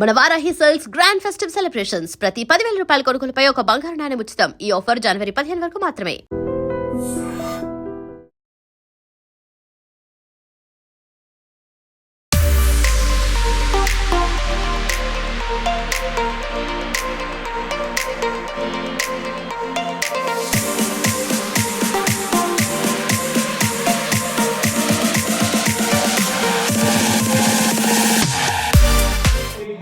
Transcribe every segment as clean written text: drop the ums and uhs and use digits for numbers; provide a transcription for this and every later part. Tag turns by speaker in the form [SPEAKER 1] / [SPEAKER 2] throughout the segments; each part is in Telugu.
[SPEAKER 1] మన Varahi sales grand festive celebrations ప్రతి 10,000 రూపాయల కొనుగోలుపై ఒక బంగారు నాణెం ఉచితం. ఈ ఆఫర్ జనవరి 15 వరకు మాత్రమే.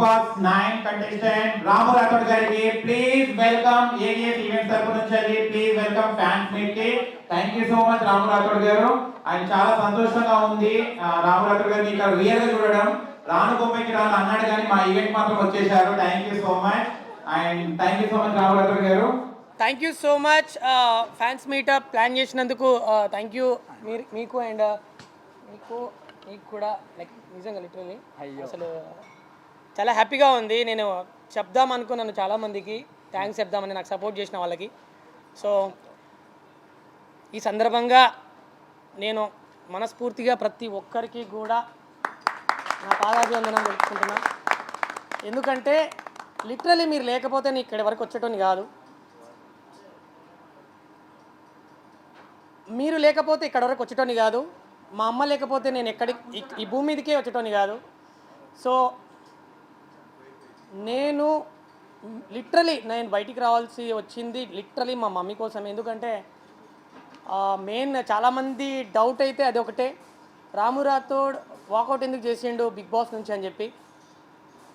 [SPEAKER 2] Box 9 contestant Ramu Rathod gariki please welcome ADS event tarafu nunchi please welcome fans meet ki thank you so much Ramu Rathod garu and chaala santoshanga undi Ramu Rathod garu ikkada real ga chudadam Ranu Bombaiki Ranu annadu gaani ma event matram vachesharu thank you so much and thank you so much Ramu Rathod garu
[SPEAKER 3] thank you so much fans meetup plan చేసినందుకు థ్యాంక్ యూ మీకు అండ్ మీకు కూడా లైక్ నిజంగా లిటరల్లీ అసలు చాలా హ్యాపీగా ఉంది. నేను చెప్దాం అనుకున్నాను చాలామందికి థ్యాంక్స్ చెప్దామని నాకు సపోర్ట్ చేసిన వాళ్ళకి. సో ఈ సందర్భంగా నేను మనస్ఫూర్తిగా ప్రతి ఒక్కరికి కూడా నా పాదాభివందనం తెలుసుకుంటున్నాను. ఎందుకంటే లిటరల్లీ మీరు లేకపోతే నేను ఇక్కడి వరకు వచ్చేటోని కాదు, మీరు లేకపోతే ఇక్కడ వరకు వచ్చేటోని కాదు, మా అమ్మ లేకపోతే నేను ఈ భూమి మీదకే వచ్చేటోని కాదు. సో నేను బయటికి రావాల్సి వచ్చింది లిటరలీ మా మమ్మీ కోసం. ఎందుకంటే మెయిన్ చాలామంది డౌట్ అయితే అది ఒకటే, రాము రాథోడ్ వాకౌట్ ఎందుకు చేసిండు బిగ్ బాస్ నుంచి అని చెప్పి.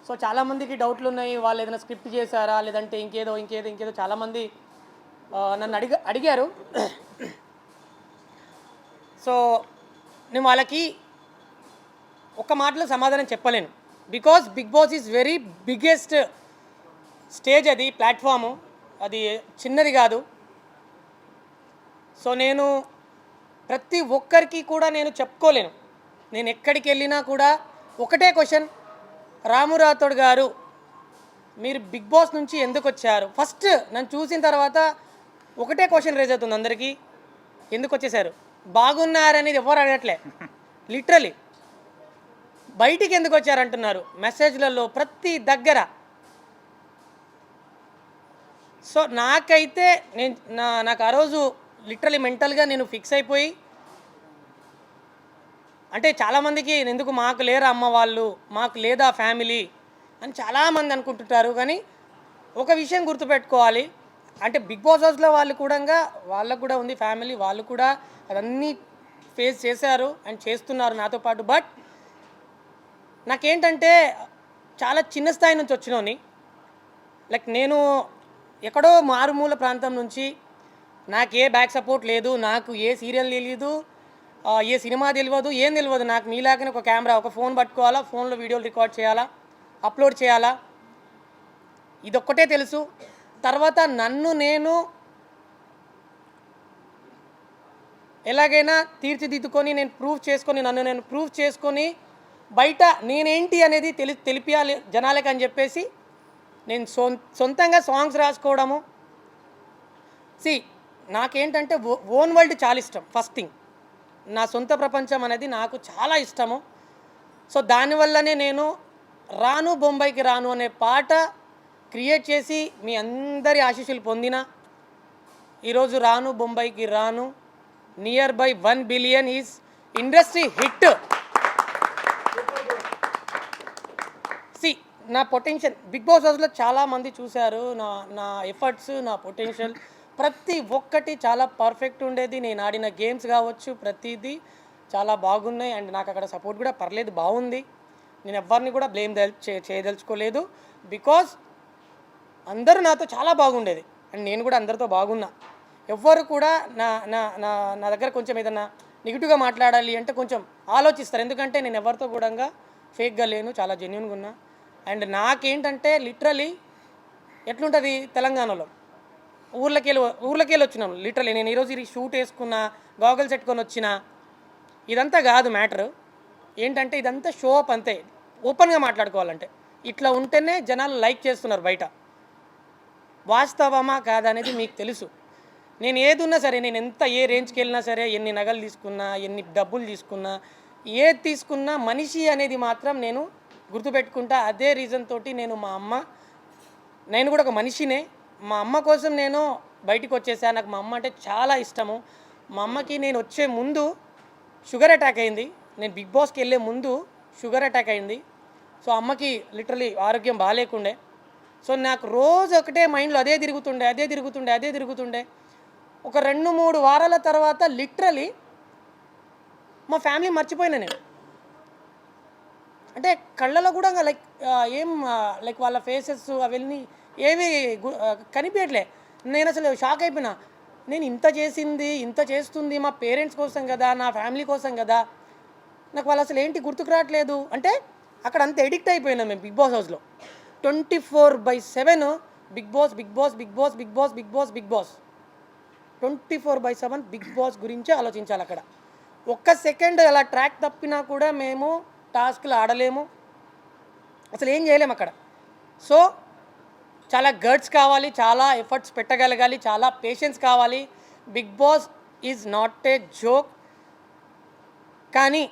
[SPEAKER 3] సో చాలామందికి డౌట్లు ఉన్నాయి, వాళ్ళు ఏదైనా స్క్రిప్ట్ చేశారా లేదంటే ఇంకేదో చాలామంది నన్ను అడిగారు. సో నేను వాళ్ళకి ఒక మాటలో సమాధానం చెప్పలేను. Because Bigg Boss is very biggest stage, అది ప్లాట్ఫాము, అది చిన్నది కాదు. సో నేను ప్రతి ఒక్కరికి కూడా నేను చెప్పుకోలేను. నేను ఎక్కడికి వెళ్ళినా కూడా ఒకటే క్వశ్చన్, రాము రాథోడ్ గారు మీరు బిగ్ బాస్ నుంచి ఎందుకు వచ్చారు? ఫస్ట్ నన్ను చూసిన తర్వాత ఒకటే క్వశ్చన్ రేజ్ అవుతుంది అందరికీ, ఎందుకు వచ్చేసారు? బాగున్నారనేది ఎవరు అడగట్లే, లిటరలీ బయటికి ఎందుకు వచ్చారంటున్నారు మెసేజ్లలో ప్రతి దగ్గర. సో నాకైతే నాకు ఆ రోజు లిటరలీ మెంటల్గా నేను ఫిక్స్ అయిపోయి, అంటే చాలామందికి ఎందుకు మాకు లేరా అమ్మ వాళ్ళు, మాకు లేదా ఫ్యామిలీ అని చాలామంది అనుకుంటుంటారు. కానీ ఒక విషయం గుర్తుపెట్టుకోవాలి, అంటే బిగ్ బాస్ హౌస్లో వాళ్ళకు కూడా ఉంది ఫ్యామిలీ, వాళ్ళు కూడా అవన్నీ ఫేస్ చేశారు అండ్ చేస్తున్నారు నాతో పాటు. బట్ నాకేంటంటే చాలా చిన్న స్థాయి నుంచి వచ్చినోని, లైక్ నేను ఎక్కడో మారుమూల ప్రాంతం నుంచి, నాకు ఏ బ్యాక్ సపోర్ట్ లేదు, నాకు ఏ సీరియల్ తెలియదు, ఏ సినిమా తెలియదు, ఏం తెలియదు. నాకు మీలాగానే ఒక కెమెరా, ఒక ఫోన్ పట్టుకోవాలా, ఫోన్లో వీడియోలు రికార్డ్ చేయాలా, అప్లోడ్ చేయాలా, ఇదొక్కటే తెలుసు. తర్వాత నన్ను నేను ఎలాగైనా తీర్చిదిద్దుకొని నన్ను నేను ప్రూవ్ చేసుకొని బయట నేనేంటి అనేది తెలిపియాలి జనాలకి అని చెప్పేసి నేను సొంతంగా సాంగ్స్ రాసుకోవడము. నాకేంటంటే ఓన్ వరల్డ్ చాలా ఇష్టం. ఫస్ట్ థింగ్, నా సొంత ప్రపంచం అనేది నాకు చాలా ఇష్టము. సో దానివల్లనే నేను రాను బొంబాయికి రాను అనే పాట క్రియేట్ చేసి మీ అందరి ఆశీస్సులు పొందిన ఈరోజు రాను బొంబాయికి రాను near by 1 billion is industry hit. నా పొటెన్షియల్ బిగ్ బాస్ హౌస్లో చాలామంది చూశారు, నా ఎఫర్ట్స్, నా పొటెన్షియల్ ప్రతి ఒక్కటి చాలా పర్ఫెక్ట్ ఉండేది. నేను ఆడిన గేమ్స్ కావచ్చు ప్రతిదీ చాలా బాగున్నాయి అండ్ నాకు అక్కడ సపోర్ట్ కూడా పర్లేదు, బాగుంది. నేను ఎవరిని కూడా బ్లేమ్ చేయదలుచుకోలేదు. బికాజ్ అందరూ నాతో చాలా బాగుండేది అండ్ నేను కూడా అందరితో బాగున్నా. ఎవ్వరు కూడా నా దగ్గర కొంచెం ఏదన్నా నెగిటివ్గా మాట్లాడాలి అంటే కొంచెం ఆలోచిస్తారు. ఎందుకంటే నేను ఎవరితో కూడా ఫేక్గా లేను, చాలా జెన్యున్గా ఉన్నా. అండ్ నాకేంటంటే లిటరలీ ఎట్లుంటుంది, తెలంగాణలో ఊర్లకెళ్ళి వచ్చినాను. లిటరలీ నేను ఈరోజు ఈ షూట్ వేసుకున్నా, గాగల్స్ పెట్టుకొని వచ్చిన, ఇదంతా కాదు మ్యాటర్. ఏంటంటే ఇదంతా షో అప్ అంతే. ఓపెన్గా మాట్లాడుకోవాలంటే ఇట్లా ఉంటేనే జనాలు లైక్ చేస్తున్నారు బయట. వాస్తవమా కాదనేది మీకు తెలుసు. నేను ఏది ఉన్నా సరే, నేను ఏ రేంజ్కి వెళ్ళినా సరే, ఎన్ని నగలు తీసుకున్నా, ఎన్ని డబ్బులు తీసుకున్నా, ఏది తీసుకున్నా మనిషి అనేది మాత్రం నేను గుర్తుపెట్టుకుంటా. అదే రీజన్ తోటి నేను కూడా ఒక మనిషినే. మా అమ్మ కోసం నేను బయటికి వచ్చేసాను. నాకు మా అమ్మ అంటే చాలా ఇష్టము. మా అమ్మకి నేను వచ్చే ముందు షుగర్ అటాక్ అయింది. నేను బిగ్ బాస్కి వెళ్ళే ముందు షుగర్ అటాక్ అయింది. సో అమ్మకి లిటరలీ ఆరోగ్యం బాగాలేకుండే. సో నాకు రోజు ఒకటే మైండ్లో అదే తిరుగుతుండే. ఒక 2-3 వారాల తర్వాత లిటరలీ మా ఫ్యామిలీ మర్చిపోయినా నేను. అంటే కళ్ళలో కూడా లైక్ వాళ్ళ ఫేసెస్ అవన్నీ ఏవి కనిపించట్లే. నేను అసలు షాక్ అయిపోయినా. నేను ఇంత చేస్తుంది మా పేరెంట్స్ కోసం కదా, నా ఫ్యామిలీ కోసం కదా, నాకు వాళ్ళు అసలు ఏంటి గుర్తుకు రావట్లేదు. అంటే అక్కడ అంత ఎడిక్ట్ అయిపోయినాం మేము బిగ్ బాస్ హౌస్లో. 24/7 బిగ్ బాస్ 24/7 బిగ్ బాస్ గురించే ఆలోచించాలి. అక్కడ ఒక్క సెకండ్ అలా ట్రాక్ తప్పినా కూడా మేము టాస్క్లు ఆడలేము, అసలు ఏం చేయలేము అక్కడ. సో చాలా గట్స్ కావాలి, చాలా ఎఫర్ట్స్ పెట్టగలగాలి, చాలా పేషెన్స్ కావాలి. Bigg Boss is not a joke. కానీ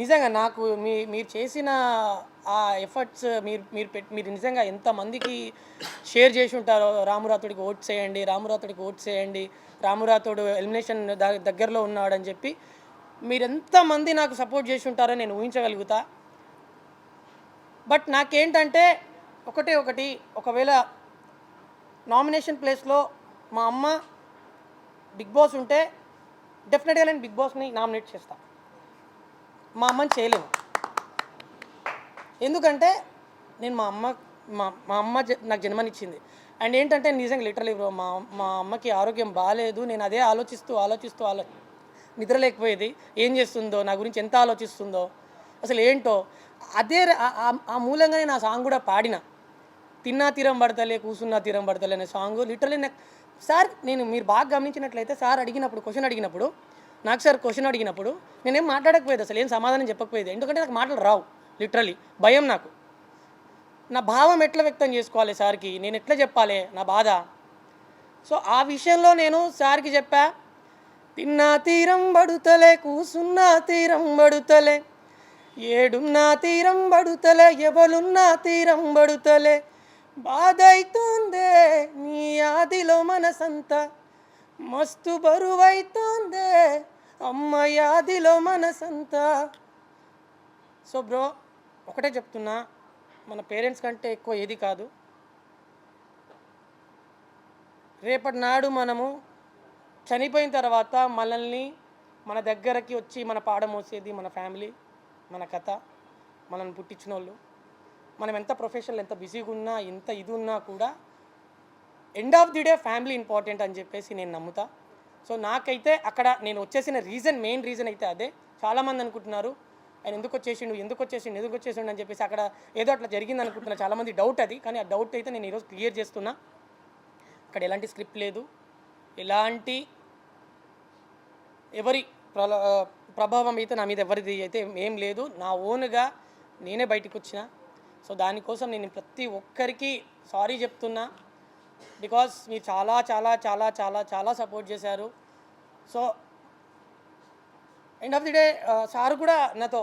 [SPEAKER 3] నిజంగా నాకు మీరు చేసిన ఆ ఎఫర్ట్స్ మీరు నిజంగా ఎంతమందికి షేర్ చేసి ఉంటారో, రామురాతుడికి ఓట్ చేయండి, రామురాతుడు ఎలిమినేషన్ దగ్గరలో ఉన్నాడని చెప్పి మీరు ఎంతమంది నాకు సపోర్ట్ చేసి ఉంటారో నేను ఊహించగలుగుతా. బట్ నాకేంటంటే ఒకవేళ నామినేషన్ ప్లేస్లో మా అమ్మ బిగ్ బాస్ ఉంటే డెఫినెట్గా నేను బిగ్ బాస్ని నామినేట్ చేస్తాను. మా అమ్మని చేయలేము. ఎందుకంటే నేను మా అమ్మ నాకు జన్మనిచ్చింది. అండ్ ఏంటంటే నిజంగా లిటరలీ బ్రో, మా అమ్మకి ఆరోగ్యం బాగాలేదు. నేను అదే ఆలోచిస్తూ నిద్ర లేకపోయేది. ఏం చేస్తుందో, నా గురించి ఎంత ఆలోచిస్తుందో, అసలు ఏంటో. అదే ఆ మూలంగానే నా సాంగ్ కూడా పాడిన. తిన్నా తీరం పడతలే, కూసున్నా తీరం పడతలే అనే సాంగ్ లిటరలీ నాకు సార్, మీరు బాగా గమనించినట్లయితే సార్ క్వశ్చన్ అడిగినప్పుడు నేనేం మాట్లాడకపోయేది, అసలు ఏం సమాధానం చెప్పకపోయేది. ఎందుకంటే నాకు మాటలు రావు, లిటరలీ భయం నాకు. నా భావం ఎట్లా వ్యక్తం చేసుకోవాలి సార్కి, నేను ఎట్లా చెప్పాలి నా బాధ. సో ఆ విషయంలో నేను సార్కి చెప్పా, తిన్నా తీరం పడుతలే, కూసున్నా తీరం పడుతలే, ఏడున్నా తీరం పడుతలే, ఎవలున్నా తీరం పడుతలే, బాధ అవుతుందే నీ ఆదిలో మనసంతా, మస్తు బరువైతుందే అమ్మ యాదిలో మనసంతా. సో బ్రో ఒకటే చెప్తున్నా, మన పేరెంట్స్ కంటే ఎక్కువ ఏది కాదు. రేపటి నాడు మనము చనిపోయిన తర్వాత మనల్ని మన దగ్గరకి వచ్చి మన పాడ మోసేది మన ఫ్యామిలీ, మన కథ, మనల్ని పుట్టించిన వాళ్ళు. మనం ఎంత ప్రొఫెషనల్, ఎంత బిజీగా ఉన్నా, ఎంత ఇది ఉన్నా కూడా end of the day family important అని చెప్పేసి నేను నమ్ముతా. సో నాకైతే అక్కడ నేను వచ్చేసిన మెయిన్ రీజన్ అయితే అదే. చాలామంది అనుకుంటున్నారు ఆయన ఎందుకు వచ్చేసిండు అని చెప్పేసి అక్కడ ఏదో అట్లా జరిగింది అనుకుంటున్నా చాలామంది డౌట్ అది. కానీ ఆ డౌట్ అయితే నేను ఈరోజు క్లియర్ చేస్తున్నా. అక్కడ ఎలాంటి స్క్రిప్ట్ లేదు, ఎలాంటి ఎవరి ప్రభావం అయితే నా మీద ఎవరిది అయితే ఏం లేదు. నా ఓన్గా నేనే బయటకు వచ్చిన. సో దానికోసం నేను ప్రతి ఒక్కరికి సారీ చెప్తున్నా. బికాస్ మీరు చాలా చాలా చాలా చాలా చాలా సపోర్ట్ చేశారు. So end of the day sir కూడా నాతో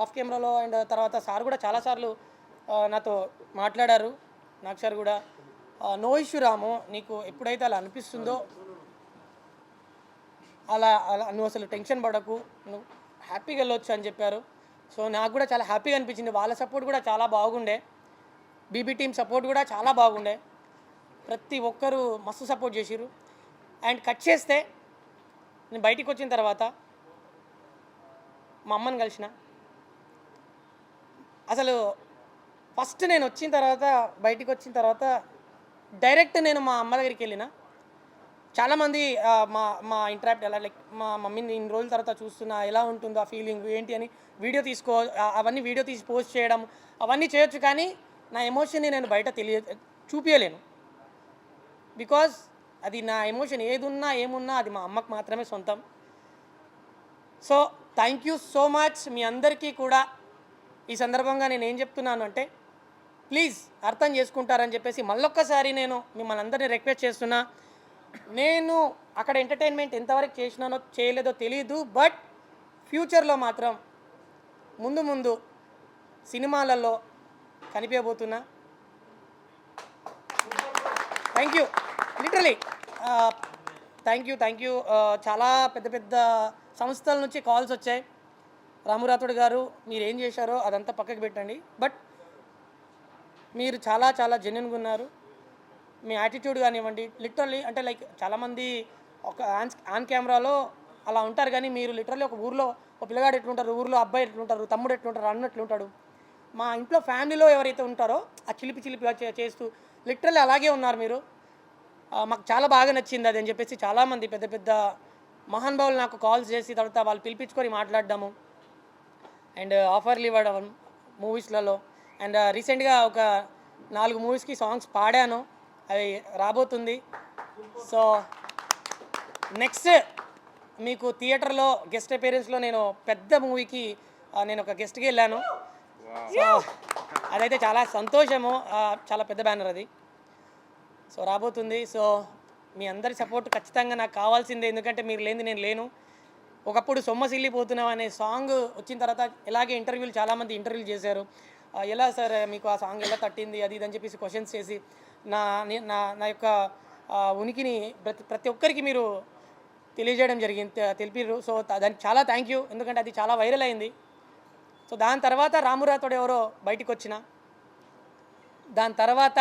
[SPEAKER 3] ఆఫ్ కెమెరాలో అండ్ తర్వాత సార్ కూడా చాలాసార్లు నాతో మాట్లాడారు. నాకు సార్ కూడా నో ఇష్యూ రాము, నీకు ఎప్పుడైతే అలా అనిపిస్తుందో అలా నువ్వు అసలు టెన్షన్ పడకు, నువ్వు హ్యాపీగా వెళ్ళొచ్చు అని చెప్పారు. సో నాకు కూడా చాలా హ్యాపీగా అనిపించింది. వాళ్ళ సపోర్ట్ కూడా చాలా బాగుండే, బీబీ టీమ్ సపోర్ట్ కూడా చాలా బాగుండే. ప్రతి ఒక్కరూ మస్తు సపోర్ట్ చేసిరు. అండ్ కట్ చేస్తే నేను బయటికి వచ్చిన తర్వాత మా అమ్మని కలిసిన. అసలు ఫస్ట్ నేను బయటికి వచ్చిన తర్వాత డైరెక్ట్ నేను మా అమ్మ దగ్గరికి వెళ్ళిన. చాలామంది మా ఇంటరాక్ట్ ఎలా లైక్ మా మమ్మీని ఇన్ని రోజుల తర్వాత చూస్తున్నా, ఎలా ఉంటుందో ఆ ఫీలింగ్ ఏంటి అని అవన్నీ వీడియో తీసి పోస్ట్ చేయడం అవన్నీ చేయొచ్చు. కానీ నా ఎమోషన్ని నేను బయట చూపించలేను. బికాజ్ అది నా ఎమోషన్ ఏమున్నా అది మా అమ్మకు మాత్రమే సొంతం. So thank you so much మీ అందరికీ కూడా. ఈ సందర్భంగా నేను ఏం చెప్తున్నాను అంటే ప్లీజ్ అర్థం చేసుకుంటారని చెప్పేసి మళ్ళొక్కసారి నేను మిమ్మల్ని అందరినీ రిక్వెస్ట్ చేస్తున్నా. నేను అక్కడ ఎంటర్టైన్మెంట్ ఎంతవరకు చేసినానో చేయలేదో తెలియదు. బట్ ఫ్యూచర్లో మాత్రం ముందు సినిమాలలో కనిపించబోతున్నా. Thank you, literally thank you. చాలా పెద్ద పెద్ద సంస్థల నుంచి కాల్స్ వచ్చాయి. రాము రాథోడ్ గారు మీరు ఏం చేశారో అదంతా పక్కకు పెట్టండి, బట్ మీరు చాలా చాలా జెన్యున్గా ఉన్నారు. మీ యాటిట్యూడ్ కానివ్వండి, లిటరల్లీ అంటే లైక్ చాలామంది ఒక ఆన్ కెమెరాలో అలా ఉంటారు, కానీ మీరు లిటరల్లీ ఒక ఊర్లో ఒక పిల్లగాడు ఎట్లుంటారు, ఊర్లో అబ్బాయి ఎట్లుంటారు, తమ్ముడు ఎట్లుంటారు, అన్న ఎట్లుంటాడు, మా ఇంట్లో ఫ్యామిలీలో ఎవరైతే ఉంటారో ఆ చిలిపి చిలిపిగా చేస్తూ లిటరల్లీ అలాగే ఉన్నారు మీరు. మాకు చాలా బాగా నచ్చింది అది అని చెప్పేసి చాలామంది పెద్ద పెద్ద మహానుభావులు నాకు కాల్స్ చేసి తర్వాత వాళ్ళు పిలిపించుకొని మాట్లాడడము అండ్ ఆఫర్లు ఇవ్వడం మూవీస్లలో. అండ్ రీసెంట్గా ఒక 4 మూవీస్కి సాంగ్స్ పాడాను, అవి రాబోతుంది. సో నెక్స్ట్ మీకు థియేటర్లో గెస్ట్ అపీరెన్స్లో నేను పెద్ద మూవీకి నేను ఒక గెస్ట్కి వెళ్ళాను. సో అదైతే చాలా సంతోషము, చాలా పెద్ద బ్యానర్ అది. సో రాబోతుంది. సో మీ అందరి సపోర్ట్ ఖచ్చితంగా నాకు కావాల్సిందే, ఎందుకంటే మీరు లేనిది నేను లేను. ఒకప్పుడు సొమ్మసిల్లిపోతున్నాం అనే సాంగ్ వచ్చిన తర్వాత ఇలాగే ఇంటర్వ్యూలు చాలామంది ఇంటర్వ్యూలు చేశారు. ఎలా సార్ మీకు ఆ సాంగ్ ఎలా తట్టింది అది ఇదని చెప్పేసి క్వశ్చన్స్ చేసి నా నా యొక్క ఉనికిని ప్రతి ఒక్కరికి మీరు తెలియజేయడం జరిగింది, తెలిపారు. సో దానికి చాలా థ్యాంక్ యూ, ఎందుకంటే అది చాలా వైరల్ అయింది. సో దాని తర్వాత రాము రాథోడ్ ఎవరో బయటికి వచ్చిన దాని తర్వాత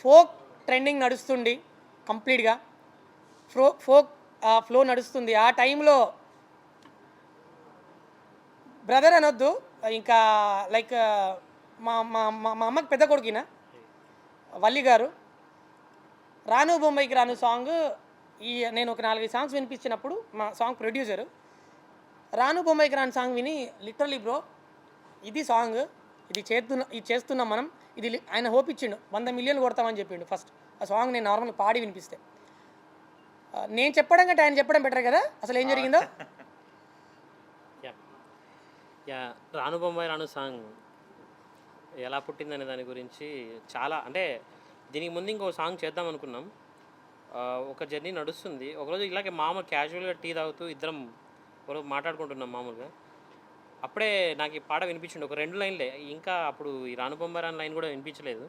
[SPEAKER 3] ఫోక్ ట్రెండింగ్ నడుస్తుంది కంప్లీట్గా, ఫోక్ ఫ్లో నడుస్తుంది. ఆ టైంలో బ్రదర్ అనొద్దు, ఇంకా లైక్ మా మా మా అమ్మకి పెద్ద కొడుకిన వల్లి గారు రాను బొంబాయికి రాను సాంగ్ నేను ఒక 4 సాంగ్స్ వినిపించినప్పుడు మా సాంగ్ ప్రొడ్యూసరు రాను బొంబాయికి రాను సాంగ్ విని లిటరలీ బ్రో ఇది సాంగ్, ఇది చేస్తున్నాం మనం, ఇది ఆయన హోప్ ఇచ్చిండు, 100 మిలియన్లు కొడతామని చెప్పిండు ఫస్ట్. ఆ సాంగ్ నేను నార్మల్గా పాడి వినిపిస్తే నేను చెప్పడం కంటే ఆయన చెప్పడం బెటర్ కదా, అసలు ఏం జరిగిందో.
[SPEAKER 4] రాను బొంబాయి రాను సాంగ్ ఎలా పుట్టిందనే దాని గురించి చాలా, అంటే దీనికి ముందు ఇంకో సాంగ్ చేద్దాం అనుకున్నాం. ఒక జర్నీ నడుస్తుంది. ఒకరోజు ఇలాగే మామూలు క్యాజువల్గా టీ తాగుతూ ఇద్దరం ఒకరోజు మాట్లాడుకుంటున్నాం మామూలుగా. అప్పుడే నాకు ఈ పాట వినిపించిండు, ఒక 2 లైన్లే, ఇంకా అప్పుడు ఈ రాను బొంబాయి రాను లైన్ కూడా వినిపించలేదు.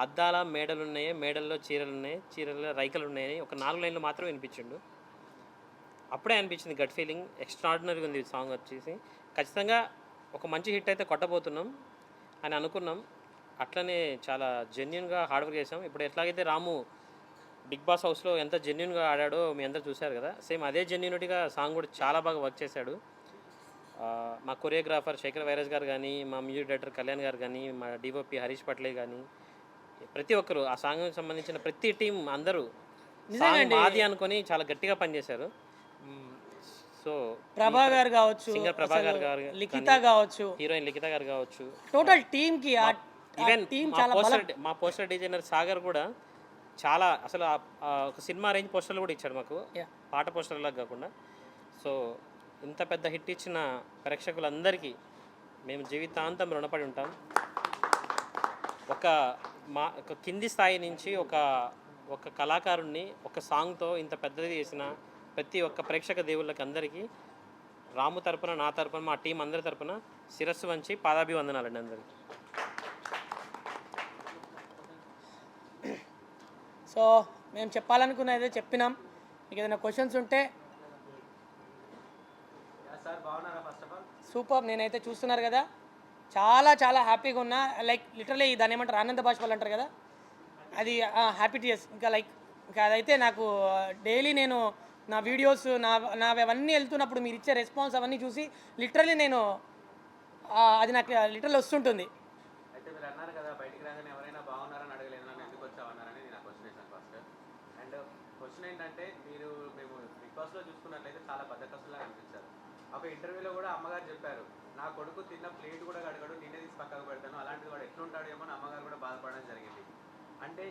[SPEAKER 4] అద్దాల మేడలు ఉన్నాయి, మేడల్లో చీరలు ఉన్నాయి, చీరల్లో రైకలు ఉన్నాయి, ఒక 4 లైన్లు మాత్రం వినిపించిండు. అప్పుడే అనిపించింది గట్ ఫీలింగ్ ఎక్స్ట్రాడినరీగా ఉంది ఈ సాంగ్ వచ్చేసి. ఖచ్చితంగా ఒక మంచి హిట్ అయితే కొట్టబోతున్నాం అని అనుకున్నాం. అట్లనే చాలా జెన్యున్గా హార్డ్ వర్క్ చేసాం. ఇప్పుడు ఎట్లాగైతే రాము బిగ్ బాస్ హౌస్లో ఎంత జెన్యున్గా ఆడాడో మీ అందరూ చూశారు కదా, సేమ్ అదే జెన్యునిటీగా సాంగ్ కూడా చాలా బాగా వర్క్ చేశాడు. మా కొరియోగ్రాఫర్ శేఖర్ వైరస్ గారు కానీ, మా మ్యూజిక్ డైరెక్టర్ కళ్యాణ్ గారు కానీ, మా డిఓపి హరీష్ పట్లే కానీ, ప్రతి ఒక్కరు ఆ సాంగ్కి సంబంధించిన ప్రతి టీం అందరూ మాది అనుకొని చాలా గట్టిగా పనిచేశారు. సో
[SPEAKER 3] ప్రభా గారు కావచ్చు,
[SPEAKER 4] సింగర్ ప్రభాకర్ గారు,
[SPEAKER 3] లిఖిత కావచ్చు,
[SPEAKER 4] హీరోయిన్ లిఖిత గారు కావచ్చు,
[SPEAKER 3] టోటల్ టీమ్కి
[SPEAKER 4] ఈవెన్ మా పోస్టర్ డిజైనర్ సాగర్ కూడా చాలా అసలు ఒక సినిమా రేంజ్ పోస్టర్లు కూడా ఇచ్చాడు మాకు, పాట పోస్టర్లాగా కాకుండా. సో ఇంత పెద్ద హిట్ ఇచ్చిన ప్రేక్షకులందరికీ మేము జీవితాంతం రుణపడి ఉంటాం. ఒక కింది స్థాయి నుంచి ఒక కళాకారుణ్ణి ఒక సాంగ్తో ఇంత పెద్దది చేసిన ప్రతి ఒక్క ప్రేక్షక దేవుళ్ళకి అందరికీ రాము తరపున, నా తరపున, మా టీం అందరి తరపున శిరస్సు వంచి పాదాభివందనాలండి అందరికీ.
[SPEAKER 3] సో మేము చెప్పాలనుకున్నదే చెప్పినాం. మీకు ఏదైనా క్వశ్చన్స్ ఉంటే. సూపర్, నేనైతే చూస్తున్నారు కదా చాలా చాలా హ్యాపీగా ఉన్నా. లైక్ లిటరలీ దాన్ని ఏమంటారు, ఆనంద బాష్పాలు అంటారు కదా, అది హ్యాపీ టీయర్స్. ఇంకా అదైతే నాకు డైలీ నేను నా వీడియోస్ అవన్నీ వెళ్తున్నప్పుడు మీరు ఇచ్చే రెస్పాన్స్ అవన్నీ చూసి లిటరలీ నేను అది నాకు లిటరల్ వస్తుంటుంది.
[SPEAKER 5] అయితే మీరు అన్నారు కదా బయటికి రాగానే ఎవరైనా బాగున్నారని అడగలేదు, నన్ను ఎందుకు వచ్చావన్నారని నేను క్వశ్చన్ వేసాను ఫస్ట్. అండ్ క్వశ్చన్ ఏంటంటే మేము బిగ్ బాస్లో చూసుకున్నట్లయితే చాలా బద్దకస్తులా అనిపించారు. ఒక ఇంటర్వ్యూలో కూడా అమ్మగారు చెప్పారు, నా కొడుకు తిన్న ప్లేట్ కూడా కడగడు, నేనే తీసి పక్కకు పెడతాను, అలాంటిది వాడు ఎట్లుంటాడేమో అని అమ్మగారు కూడా బాధపడడం జరిగింది. అంటే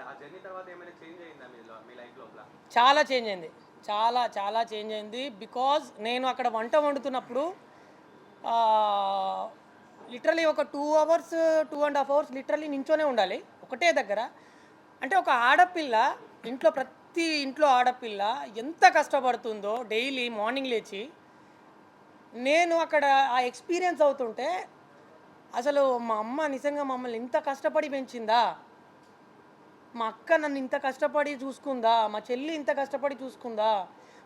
[SPEAKER 5] ఆ జర్నీ తర్వాత ఏమైనా చేంజ్ అయిందా మీ లైఫ్ లోపల?
[SPEAKER 3] చాలా చేంజ్ అయింది, చాలా చేంజ్ అయింది. బికాజ్ నేను అక్కడ వంట వండుతున్నప్పుడు లిటరలీ ఒక 2 hours 2.5 hours లిటరలీ నించోనే ఉండాలి ఒకటే దగ్గర. అంటే ఒక ఆడపిల్ల ప్రతి ఇంట్లో ఆడపిల్ల ఎంత కష్టపడుతుందో డైలీ మార్నింగ్ లేచి నేను అక్కడ ఆ ఎక్స్పీరియన్స్ అవుతుంటే అసలు మా అమ్మ నిజంగా మమ్మల్ని ఇంత కష్టపడి పెంచిందా, మా అక్క నన్ను ఇంత కష్టపడి చూసుకుందా, మా చెల్లి ఇంత కష్టపడి చూసుకుందా,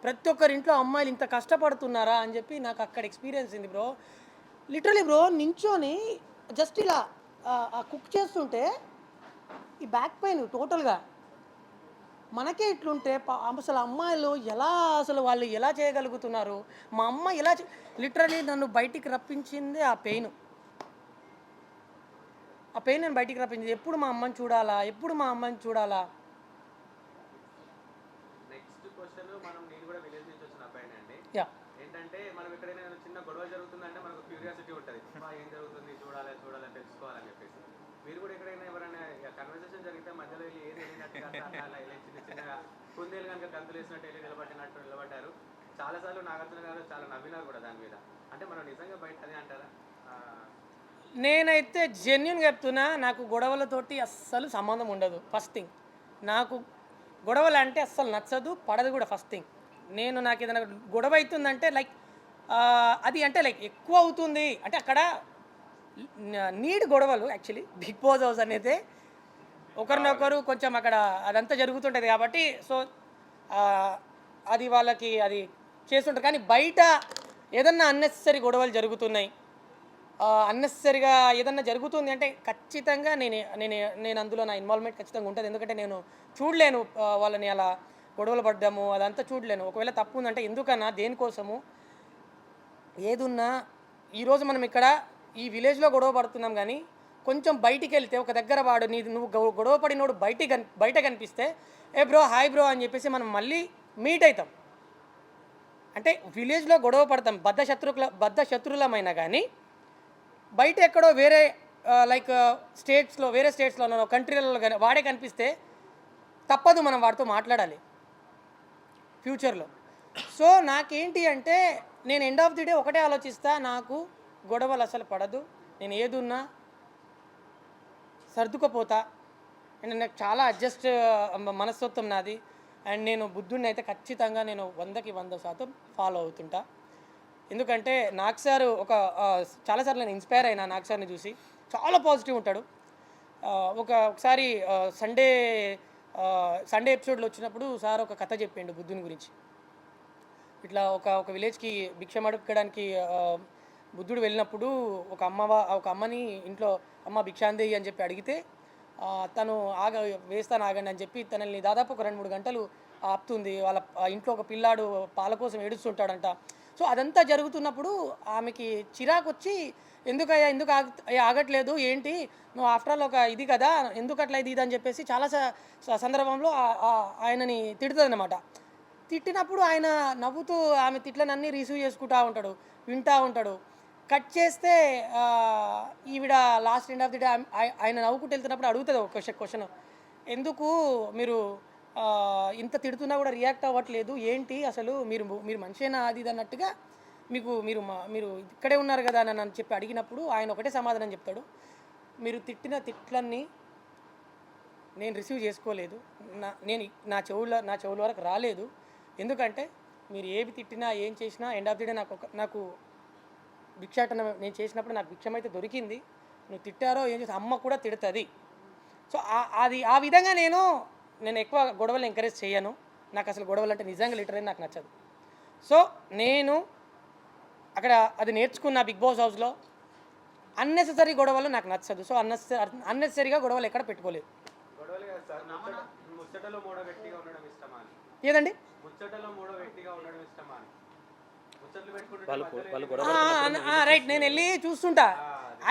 [SPEAKER 3] ప్రతి ఒక్కరి ఇంట్లో అమ్మాయిలు ఇంత కష్టపడుతున్నారా అని చెప్పి నాకు అక్కడ ఎక్స్పీరియన్స్ ఉంది బ్రో. లిటరలీ బ్రో నించొని జస్ట్ ఇలా కుక్ చేస్తుంటే ఈ బ్యాక్ పెయిన్ టోటల్గా మనకే ఇట్లుంటే అసలు అమ్మాయిలు ఎలా, అసలు వాళ్ళు ఎలా చేయగలుగుతున్నారు, మా అమ్మ ఎలా లిటరలీ నన్ను బయటికి రప్పించింది ఆ పెయిన్. ఆ పెయిన్ నేను బయటికి రప్పించింది. ఎప్పుడు మా అమ్మని చూడాలా, ఎప్పుడు మా అమ్మని చూడాలా.
[SPEAKER 5] నెక్స్ట్ క్వశ్చన్ నేను కూడా విలేజ్ నుంచి వచ్చిన అబ్బాయిని అండి.
[SPEAKER 3] యా
[SPEAKER 5] ఏంటంటే మనం ఎక్కడైనా ఏదైనా చిన్న గొడవ జరుగుతుందంటే మనకు క్యూరియాసిటీ ఉంటుంది, ఏం జరుగుతుంది చూడాలి చూడాలి తెలుసుకోవాలని చెప్పేసి. మీరు కూడా ఎక్కడైనా ఎవరైనా కన్వర్సేషన్ జరిగితే మధ్యలో వెళ్ళి ఏది వెళ్ళినట్టుగా అలా వెళ్ళి చిన్న చిన్నగా కుందేలు కనుక గంతులు వేసినట్టు వెళ్ళి నిలబడ్డారు. చాలాసార్లు నాగార్జున గారు చాలా నవ్వినారు కూడా దాని మీద. అంటే మనం నిజంగా బయట అదే అంటారా?
[SPEAKER 3] నేనైతే జెన్యున్గా చెప్తున్నా, నాకు గొడవలతోటి అస్సలు సంబంధం ఉండదు. ఫస్ట్ థింగ్, నాకు గొడవలు అంటే అస్సలు నచ్చదు, పడదు కూడా. ఫస్ట్ థింగ్, నాకు ఏదైనా గొడవ అవుతుందంటే లైక్ అది అంటే లైక్ ఎక్కువ అవుతుంది అంటే అక్కడ నీడ్ గొడవలు. యాక్చువల్లీ బిగ్ బాస్ హౌస్ అనేది ఒకరినొకరు కొంచెం అక్కడ అదంతా జరుగుతుంటుంది కాబట్టి సో అది వాళ్ళకి అది చేస్తుంటారు. కానీ బయట ఏదన్నా అన్నెసరీ గొడవలు జరుగుతున్నాయి, అన్నెసరీగా ఏదన్నా జరుగుతుంది అంటే ఖచ్చితంగా నేను అందులో నా ఇన్వాల్వ్మెంట్ ఖచ్చితంగా ఉంటుంది. ఎందుకంటే నేను చూడలేను వాళ్ళని అలా గొడవలు పడ్డాము, అదంతా చూడలేను. ఒకవేళ తప్పు ఉందంటే ఎందుకన్నా, దేనికోసము, ఏదున్నా ఈరోజు మనం ఇక్కడ ఈ విలేజ్లో గొడవ పడుతున్నాం, కానీ కొంచెం బయటికి వెళ్తే ఒక దగ్గర వాడు నువ్వు గొడవ పడినోడు బయట కనిపిస్తే ఏ బ్రో హాయ్ బ్రో అని చెప్పేసి మనం మళ్ళీ మీట్ అవుతాం. అంటే విలేజ్లో గొడవ పడతాం బద్ధ శత్రులమైనా కానీ బయట ఎక్కడో వేరే లైక్ వేరే స్టేట్స్లో కంట్రీలలో కానీ వాడే కనిపిస్తే తప్పదు, మనం వాడితో మాట్లాడాలి ఫ్యూచర్లో. సో నాకేంటి అంటే నేను ఎండ్ ఆఫ్ ది డే ఒకటే ఆలోచిస్తా, నాకు గొడవలు అసలు పడదు, నేను ఏదున్నా సర్దుకుపోతా. అండ్ నాకు చాలా అడ్జస్ట్ మనస్తత్వం నాది. అండ్ నేను బుద్ధుడిని అయితే ఖచ్చితంగా నేను 100కి 100% ఫాలో అవుతుంటా. ఎందుకంటే నాగ్ సార్ చాలాసార్లు నేను ఇన్స్పైర్ అయినా నాగ్ సార్ని చూసి. చాలా పాజిటివ్ ఉంటాడు. ఒకసారి సండే ఎపిసోడ్లో వచ్చినప్పుడు సార్ ఒక కథ చెప్పిండు బుద్ధుని గురించి. ఇట్లా ఒక విలేజ్కి భిక్షం అడుక్కోవడానికి బుద్ధుడు వెళ్ళినప్పుడు ఒక అమ్మని ఇంట్లో అమ్మ భిక్షాందేయి అని చెప్పి అడిగితే తను వేస్తాను ఆగండి అని చెప్పి తనని దాదాపు ఒక 2-3 గంటలు ఆపుతుంది. వాళ్ళ ఇంట్లో ఒక పిల్లాడు పాల కోసం ఏడుస్తుంటాడంట. సో అదంతా జరుగుతున్నప్పుడు ఆమెకి చిరాకు వచ్చి ఎందుకు ఆగట్లేదు, ఏంటి నువ్వు ఆఫ్టర్ ఆల్ ఒక ఇది కదా, ఎందుకు అట్లా ఇది అని చెప్పేసి చాలా సందర్భంలో ఆయనని తిడుతుందన్నమాట. తిట్టినప్పుడు ఆయన నవ్వుతూ ఆమె తిట్లనన్నీ రిసీవ్ చేసుకుంటూ వింటూ ఉంటాడు. కట్ చేస్తే ఈవిడ last end of the day ఆయన నవ్వుకుంటూ వెళ్తున్నప్పుడు అడుగుతుంది ఒక క్వశ్చన్, ఎందుకు మీరు ఇంత తిడుతున్నా కూడా రియాక్ట్ అవ్వట్లేదు, ఏంటి అసలు మీరు మనిషేనా అది ఇది అన్నట్టుగా మీరు ఇక్కడే ఉన్నారు కదా అని చెప్పి అడిగినప్పుడు ఆయన ఒకటే సమాధానం చెప్తాడు, మీరు తిట్టిన తిట్లన్నీ నేను రిసీవ్ చేసుకోలేదు, నా చెవుల వరకు రాలేదు. ఎందుకంటే మీరు ఏవి తిట్టినా ఏం చేసినా ఎండ్ ఆఫ్ ది డే నాకు భిక్షాటన నేను చేసినప్పుడు నాకు భిక్షం అయితే దొరికింది, నువ్వు తిట్టారో ఏం చేసి అమ్మ కూడా తిడుతుంది. సో ఆ విధంగా నేను ఎక్కువ గొడవలు ఎంకరేజ్ చేయను. నాకు అసలు గొడవలు అంటే నిజంగా లిటరలీ నాకు నచ్చదు. సో నేను అక్కడ అది నేర్చుకున్న బిగ్ బాస్ హౌస్లో. అన్నెసెసరీ గొడవలు నాకు నచ్చదు. సో అన్నెసెసరీగా గొడవలు ఎక్కడ పెట్టుకోలేదు. ఏదండి రైట్, నేను వెళ్ళి చూస్తుంటా.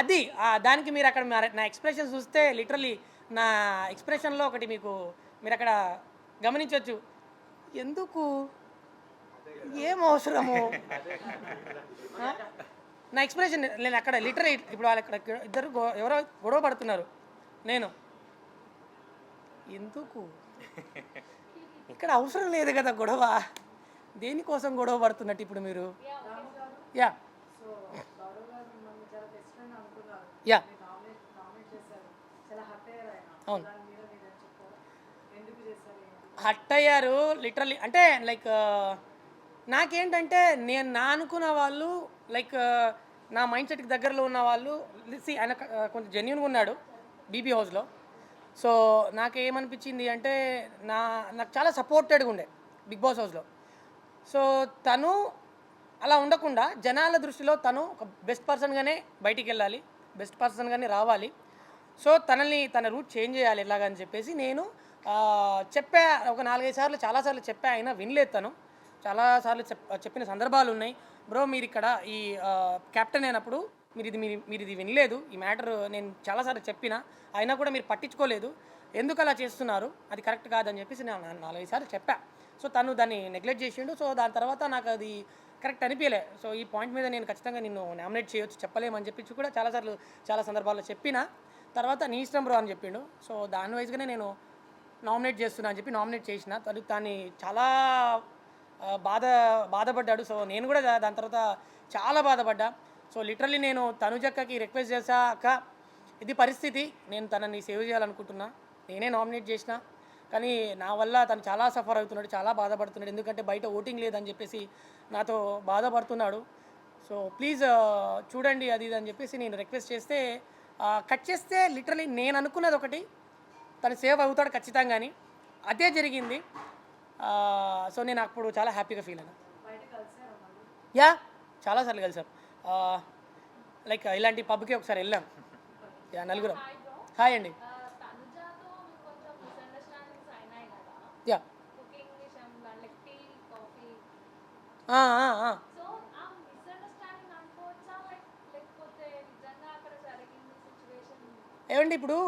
[SPEAKER 3] అది దానికి మీరు అక్కడ నా ఎక్స్ప్రెషన్ చూస్తే లిటరలీ నా ఎక్స్ప్రెషన్లో ఒకటి మీరు అక్కడ గమనించవచ్చు. ఎందుకు, ఏం అవసరము, నా ఎక్స్ప్రెషన్ నేను అక్కడ లిటరలీ ఇప్పుడు వాళ్ళు అక్కడ ఇద్దరు ఎవరో గొడవ పడుతున్నారు, నేను ఎందుకు, ఇక్కడ అవసరం లేదు కదా గొడవ, దేనికోసం గొడవ పడుతున్నట్టు ఇప్పుడు మీరు. యా యా అవును, హట్ అయ్యారు లిటరల్లీ. అంటే లైక్ నాకేంటంటే నా అనుకున్న వాళ్ళు లైక్ నా మైండ్ సెట్కి దగ్గరలో ఉన్న వాళ్ళు ఆయన కొంచెం జెన్యున్గా ఉన్నాడు బీబీ హౌస్లో. సో నాకేమనిపించింది అంటే నాకు చాలా సపోర్టెడ్గా ఉండే బిగ్ బాస్ హౌస్లో. సో తను అలా ఉండకుండా జనాల దృష్టిలో తను ఒక బెస్ట్ పర్సన్గానే బయటికి వెళ్ళాలి, బెస్ట్ పర్సన్గానే రావాలి. సో తన రూట్ చేంజ్ చేయాలి ఎలాగని చెప్పేసి నేను చెప్పా. ఒక 4-5 సార్లు చాలాసార్లు చెప్పా, అయినా వినలేదు తను. చాలాసార్లు చెప్పిన సందర్భాలు ఉన్నాయి. బ్రో మీరు ఇక్కడ ఈ కెప్టెన్ అయినప్పుడు మీరు ఇది వినలేదు, ఈ మ్యాటర్ నేను చాలాసార్లు చెప్పిన, అయినా కూడా మీరు పట్టించుకోలేదు, ఎందుకు అలా చేస్తున్నారు, అది కరెక్ట్ కాదని చెప్పేసి నేను 4-5 సార్లు చెప్పా. సో తను దాన్ని నెగ్లెక్ట్ చేసిండు. సో దాని తర్వాత నాకు అది కరెక్ట్ అనిపించలే. సో ఈ పాయింట్ మీద నేను ఖచ్చితంగా నిన్ను నామినేట్ చేయొచ్చు, చెప్పలేమని చెప్పించి కూడా చాలా సందర్భాల్లో చెప్పిన. తర్వాత నీ ఇష్టం బ్రో అని చెప్పిండు. సో దాని వైజ్గానే నేను నామినేట్ చేస్తున్నా అని చెప్పి నామినేట్ చేసిన. దాన్ని చాలా బాధపడ్డాడు. సో నేను కూడా దాని తర్వాత చాలా బాధపడ్డా. సో లిటరల్లీ నేను తనుజక్కకి రిక్వెస్ట్ చేశా, అక్క ఇది పరిస్థితి, నేను తనని సేవ్ చేయాలనుకుంటున్నా, నేనే నామినేట్ చేసిన, కానీ నా వల్ల తను చాలా సఫర్ అవుతున్నాడు, చాలా బాధపడుతున్నాడు, ఎందుకంటే బయట ఓటింగ్ లేదని చెప్పేసి నాతో బాధపడుతున్నాడు. సో ప్లీజ్ చూడండి అది ఇది అని చెప్పేసి నేను రిక్వెస్ట్ చేస్తే కట్ చేస్తే లిటరలీ నేను అనుకున్నది ఒకటి, తను సేవ్ అవుతాడు ఖచ్చితంగా అని, అదే జరిగింది. సో నేను అప్పుడు చాలా హ్యాపీగా ఫీల్ అయినా. యా చాలాసార్లు కలిసాం. లైక్ ఇలాంటి పబ్కి ఒకసారి వెళ్ళాం. యా నలుగురం. హాయ్ అండి. యా ఏమండి ఇప్పుడు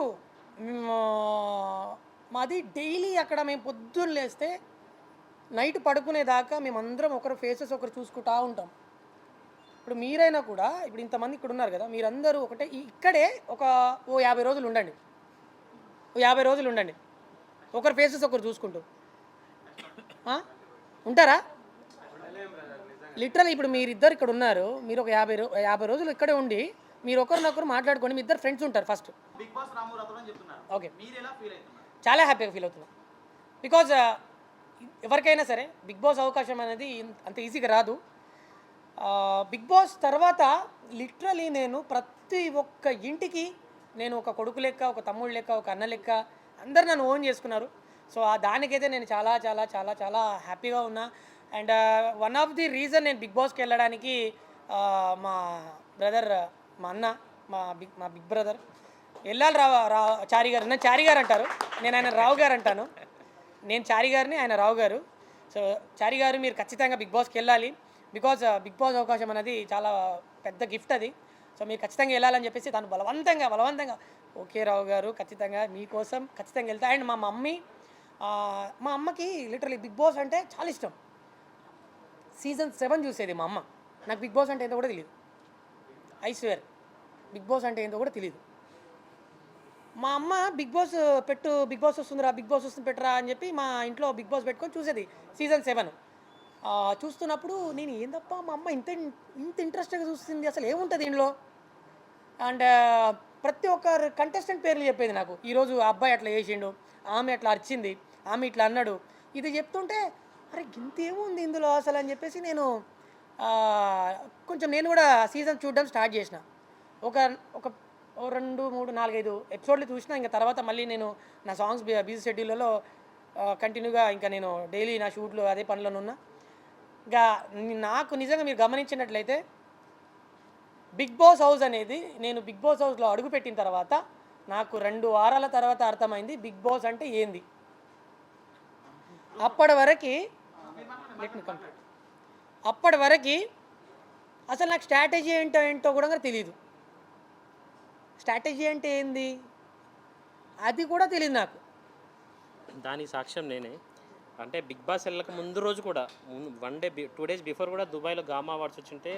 [SPEAKER 3] మాది డైలీ అక్కడ మేము పొద్దున్న లేస్తే నైట్ పడుకునేదాకా మేమందరం ఒకరు ఫేసెస్ ఒకరు చూసుకుంటూ ఉంటాం. ఇప్పుడు మీరైనా కూడా ఇప్పుడు ఇంతమంది ఇక్కడ ఉన్నారు కదా, మీరందరూ ఒకటే ఇక్కడే ఓ 50 రోజులు ఉండండి, 50 రోజులు ఉండండి, ఒకరు ఫేసెస్ ఒకరు చూసుకుంటూ ఉంటారా? లిటరల్ ఇప్పుడు మీరిద్దరు ఇక్కడ ఉన్నారు, మీరు ఒక 50 రోజులు ఇక్కడే ఉండి మీరు ఒకరినొకరు మాట్లాడుకోండి, మీ ఇద్దరు ఫ్రెండ్స్ ఉంటారు ఫస్ట్.
[SPEAKER 5] బిగ్ బాస్ రాము రాథోడ్ అని చెప్తున్నారు.
[SPEAKER 3] ఓకే,
[SPEAKER 5] మీరు ఎలా ఫీల్ అవుతున్నారు?
[SPEAKER 3] చాలా హ్యాపీగా ఫీల్ అవుతున్నాం. బికాజ్ ఎవరికైనా సరే బిగ్ బాస్ అవకాశం అనేది అంత ఈజీగా రాదు. బిగ్ బాస్ తర్వాత లిటరలీ నేను ప్రతి ఒక్క ఇంటికి నేను ఒక కొడుకు లెక్క, ఒక తమ్ముడు లెక్క, ఒక అన్న లెక్క అందరు నన్ను ఓన్ చేసుకున్నారు. సో దానికైతే నేను చాలా చాలా చాలా చాలా హ్యాపీగా ఉన్నా. And one of the reason నేను బిగ్ బాస్కి వెళ్ళడానికి మా బ్రదర్, మా అన్న, మా బిగ్ బ్రదర్ వెళ్ళాలి చారి గారు, నన్ను చారి గారు అంటారు, నేను ఆయన రావు గారు అంటాను. నేను చారి గారిని, ఆయన రావు గారు. సో చారి గారు మీరు ఖచ్చితంగా బిగ్ బాస్కి వెళ్ళాలి, బికాజ్ బిగ్ బాస్ అవకాశం అనేది చాలా పెద్ద గిఫ్ట్ అది. సో మీరు ఖచ్చితంగా వెళ్ళాలని చెప్పేసి తను బలవంతంగా ఓకే రావు గారు ఖచ్చితంగా మీకోసం ఖచ్చితంగా వెళ్తా. అండ్ మా అమ్మకి లిటరలీ బిగ్ బాస్ అంటే చాలా ఇష్టం. సీజన్ 7 చూసేది మా అమ్మ. నాకు బిగ్ బాస్ అంటే ఏంటో కూడా తెలియదు, ఐ స్వేర్ బిగ్ బాస్ అంటే ఏంటో కూడా తెలియదు. మా అమ్మ బిగ్ బాస్ బిగ్ బాస్ వస్తుందిరా, బిగ్ బాస్ వస్తుంది పెట్టరా అని చెప్పి మా ఇంట్లో బిగ్ బాస్ పెట్టుకొని చూసేది. సీజన్ 7 చూస్తున్నప్పుడు నేను ఏందప్ప మా అమ్మ ఇంత ఇంట్రెస్ట్గా చూస్తుంది, అసలు ఏముంటుంది దీనిలో. అండ్ ప్రతి ఒక్కరు కంటెస్టెంట్ పేర్లు చెప్పేది నాకు. ఈరోజు ఆ అబ్బాయి అట్లా చేసిండు, ఆమె అట్లా అరిచింది, ఆమె ఇట్లా అన్నాడు, ఇది చెప్తుంటే అరే ఇంతేముంది ఇందులో అసలు అని చెప్పేసి నేను కొంచెం నేను కూడా సీజన్ చూడడం స్టార్ట్ చేసిన. ఒక 2, 3, 4, 5 ఎపిసోడ్లు చూసినా. ఇంకా తర్వాత మళ్ళీ నేను నా సాంగ్స్ బిజీ షెడ్యూల్లో కంటిన్యూగా ఇంకా నేను డైలీ నా షూట్లు అదే పనిలో ఉన్నా. ఇంకా నాకు నిజంగా మీరు గమనించినట్లయితే బిగ్ బాస్ హౌస్ అనేది నేను బిగ్ బాస్ హౌస్లో అడుగుపెట్టిన తర్వాత నాకు 2 వారాల తర్వాత అర్థమైంది బిగ్ బాస్ అంటే ఏంది. అప్పటి వరకు అసలు నాకు స్ట్రాటజీ ఏంటో కూడా తెలియదు. స్ట్రాటజీ అంటే ఏంది అది కూడా తెలియదు నాకు.
[SPEAKER 4] దానికి సాక్ష్యం నేనే. అంటే బిగ్ బాస్ వెళ్ళక ముందు రోజు కూడా 2 days బిఫోర్ కూడా దుబాయ్లో గామా అవార్డ్స్ వచ్చింటే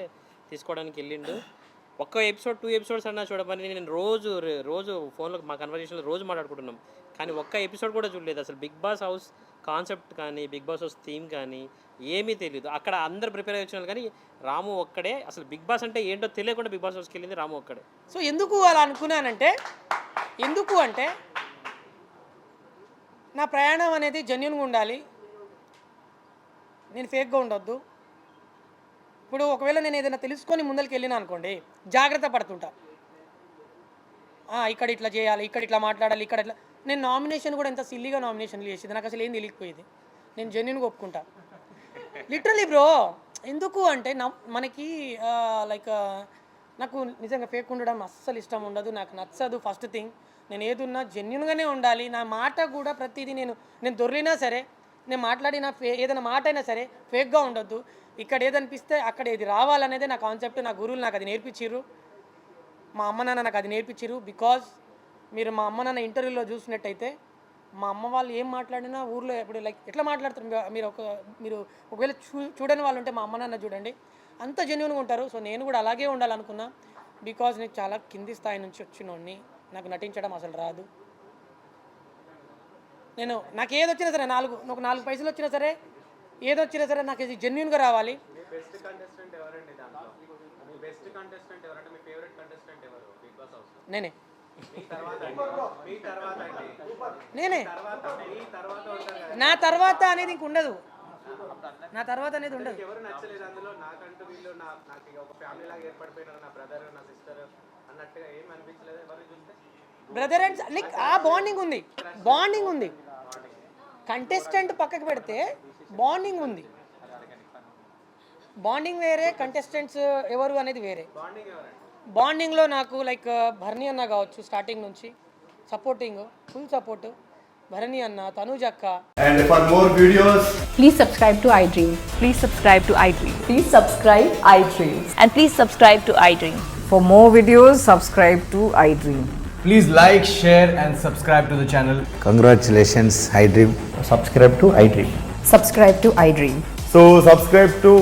[SPEAKER 4] తీసుకోవడానికి వెళ్ళిండు. ఒక్క ఎపిసోడ్ 2 episodes అన్నా చూడమని నేను రోజు ఫోన్లో మా కన్వర్జేషన్లో రోజు మాట్లాడుకుంటున్నాం, కానీ ఒక్క ఎపిసోడ్ కూడా చూడలేదు. అసలు బిగ్ బాస్ హౌస్ కాన్సెప్ట్ కానీ బిగ్ బాస్ హౌస్ థీమ్ కానీ ఏమీ తెలియదు. అక్కడ అందరు ప్రిపేర్ అయ్యి వచ్చినారు, కానీ రాము ఒక్కడే అసలు బిగ్ బాస్ అంటే ఏంటో తెలియకుండా బిగ్ బాస్ హౌస్కి వెళ్ళింది రాము ఒక్కడే.
[SPEAKER 3] సో ఎందుకు అలా అనుకున్నానంటే నా ప్రయాణం అనేది జెన్యున్గా ఉండాలి, నేను ఫేక్గా ఉండొద్దు. ఇప్పుడు ఒకవేళ నేను ఏదైనా తెలుసుకొని ముందరికి వెళ్ళినా అనుకోండి, జాగ్రత్త పడుతుంటా. ఇక్కడ ఇట్లా చేయాలి, ఇక్కడ ఇట్లా మాట్లాడాలి, ఇక్కడ ఇట్లా. నేను నామినేషన్ కూడా ఎంత సిల్లీగా నామినేషన్లు చేసేది, నాకు అసలు ఏం తెలియకపోయేది. నేను జెన్యున్గా ఒప్పుకుంటా లిటరలీ బ్రో. ఎందుకు అంటే మనకి లైక్ నాకు నిజంగా ఫేక్ ఉండడం అస్సలు ఇష్టం ఉండదు, నాకు నచ్చదు. ఫస్ట్ థింగ్, నేను ఏదున్నా జెన్యున్గానే ఉండాలి. నా మాట కూడా ప్రతిదీ నేను దొర్లినా సరే, నేను మాట్లాడిన ఏదైనా మాట అయినా సరే ఫేక్గా ఉండొద్దు. ఇక్కడ ఏదనిపిస్తే అక్కడ ఏది రావాలనేదే నా కాన్సెప్ట్. నా గురువులు నాకు అది నేర్పించారు, మా అమ్మ నాన్న నాకు అది నేర్పించారు. బికాజ్ మీరు మా అమ్మ నాన్న ఇంటర్వ్యూలో చూసినట్టయితే మా అమ్మ వాళ్ళు ఏం మాట్లాడినా ఊర్లో ఇప్పుడు లైక్ ఎట్లా మాట్లాడతారు, మీరు ఒకవేళ చూడని వాళ్ళు ఉంటే మా అమ్మ నాన్న చూడండి, అంత జెన్యున్గా ఉంటారు. సో నేను కూడా అలాగే ఉండాలనుకున్నా. బికాజ్ నేను చాలా కింది స్థాయి నుంచి వచ్చినోడిని, నాకు నటించడం అసలు రాదు. నాకు ఏది వచ్చినా సరే, నాకు 4 పైసలు వచ్చినా సరే, ఏదొచ్చినా సరే నాకు ఇది జెన్యున్గా రావాలి.
[SPEAKER 5] బెస్ట్ కంటెస్టెంట్ ఎవరండి దాంట్లో? మీ బెస్ట్ కంటెస్టెంట్ ఎవరంటే మీ ఫేవరెట్ కంటెస్టెంట్ ఎవరు బిగ్ బాస్ హౌస్?
[SPEAKER 3] నేనే. నా తర్వాత అనేది ఇంక ఉండదు. నా తర్వాత అనేది ఉండదు.
[SPEAKER 5] ఎవరు నచ్చలేదు అందులో? నాకంటూ వీళ్ళు నాకు ఒక ఫ్యామిలీ లాగా ఏర్పడిపోయినారు, నా బ్రదర్ నా సిస్టర్ అన్నట్టుగా ఏం అనిపించలేదు ఎవరు చూస్తే?
[SPEAKER 3] బ్రదర్ అండ్ లైక్ ఆ బాండింగ్ ఉంది. కంటెస్టెంట్ పక్కకు పెడితే బాండింగ్ ఉంది. బాండింగ్ వేరే, కంటెస్టెంట్స్ ఎవరు అనేది వేరే. బాండింగ్లో నాకు లైక్ భరణి అన్న కావచ్చు, స్టార్టింగ్ నుంచి ఫుల్ సపోర్ట్. భరణి అన్న, తనూజ్ అక్క.
[SPEAKER 6] And for more videos,
[SPEAKER 7] Please subscribe to iDream.
[SPEAKER 8] Please subscribe to iDream.
[SPEAKER 7] Please subscribe iDream.
[SPEAKER 8] And please subscribe to iDream.
[SPEAKER 7] For more videos, subscribe to iDream.
[SPEAKER 6] please like, share and subscribe to the channel.
[SPEAKER 9] Congratulations, iDream.
[SPEAKER 6] Subscribe to iDream.
[SPEAKER 7] Subscribe to iDream.
[SPEAKER 10] So subscribe to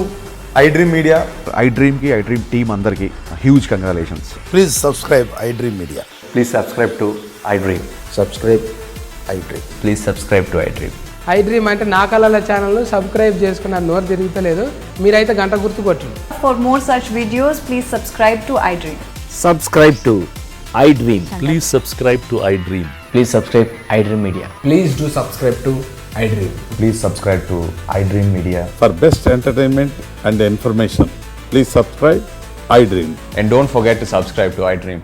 [SPEAKER 10] iDream Media. iDream ki iDream team andarki huge congratulations.
[SPEAKER 9] Please subscribe iDream Media.
[SPEAKER 10] Please subscribe to iDream.
[SPEAKER 9] Subscribe iDream.
[SPEAKER 10] Please subscribe to iDream.
[SPEAKER 11] iDream అంటే నా కళల ఛానల్ సబ్స్క్రైబ్ చేసుకున్న నోరు తిరుగుతలేదు, మీరైతే గంట గుర్తు కొట్టండి.
[SPEAKER 8] For more such videos, please subscribe to iDream.
[SPEAKER 9] Subscribe to iDream.
[SPEAKER 12] Please subscribe to iDream.
[SPEAKER 9] Please subscribe iDream Media.
[SPEAKER 6] Please do subscribe to iDream.
[SPEAKER 10] Please subscribe to iDream Media.
[SPEAKER 12] For best entertainment and information, please subscribe iDream.
[SPEAKER 10] And don't forget to subscribe to iDream.